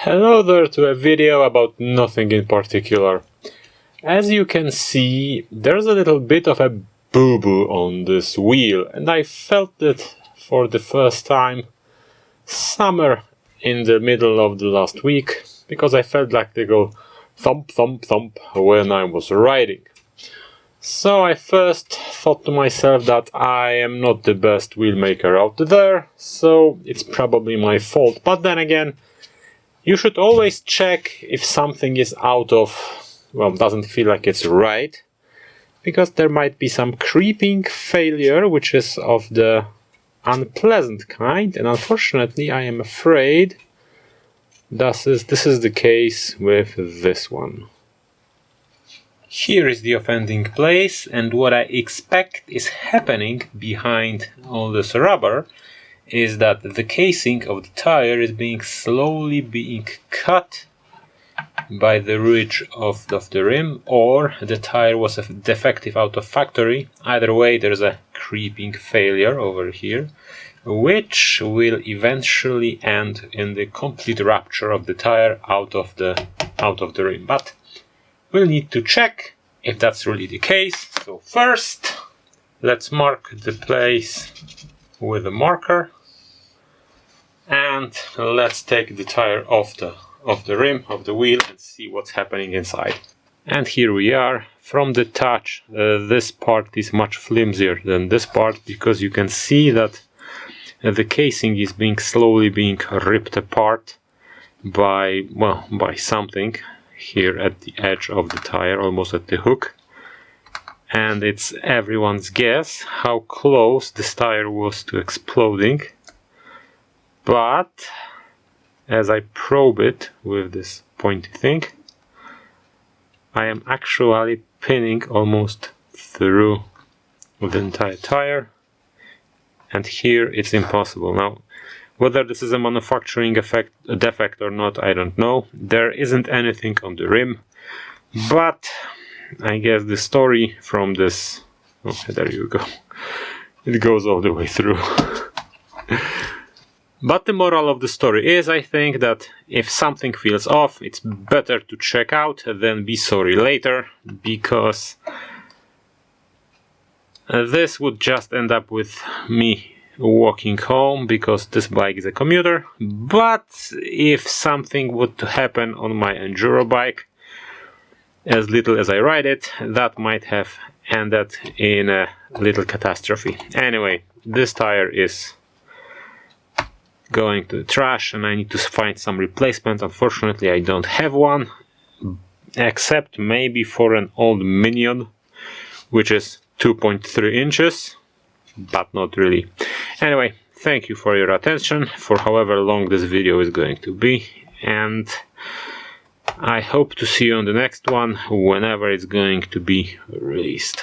Hello there to a video about nothing in particular. As you can see, there's a little bit of a boo-boo on this wheel, and I felt it for the first time somewhere in the middle of the last week, because I felt like they go thump thump thump when I was riding. So I first thought to myself that I am not the best wheel maker out there, so it's probably my fault. But then again, you should always check if something is out of, well, doesn't feel like it's right, because there might be some creeping failure which is of the unpleasant kind, and unfortunately I am afraid this is the case with this one. Here is the offending place, and what I expect is happening behind all this rubber is that the casing of the tire is slowly being cut by the ridge of the rim, or the tire was defective out of factory. Either way, there's a creeping failure over here, which will eventually end in the complete rupture of the tire out of the rim. But we'll need to check if that's really the case. So first, let's mark the place with a marker, and let's take the tire off the rim of the wheel and see what's happening inside. And here we are. From the touch, this part is much flimsier than this part, because you can see that the casing is slowly being ripped apart by something here at the edge of the tire, almost at the hook. And it's everyone's guess how close this tire was to exploding. But as I probe it with this pointy thing, I am actually pinning almost through the entire tire, and here it's impossible. Now, whether this is a manufacturing defect or not, I don't know. There isn't anything on the rim, but I guess the story from this, there you go, it goes all the way through. But the moral of the story is, I think, that if something feels off, it's better to check out than be sorry later, because this would just end up with me walking home, because this bike is a commuter. But if something would happen on my enduro bike, as little as I ride it, that might have ended in a little catastrophe. Anyway, this tire is going to the trash, and I need to find some replacement. Unfortunately, I don't have one, except maybe for an old Minion, which is 2.3 inches, but not really. Anyway, thank you for your attention, for however long this video is going to be, and I hope to see you on the next one, whenever it's going to be released.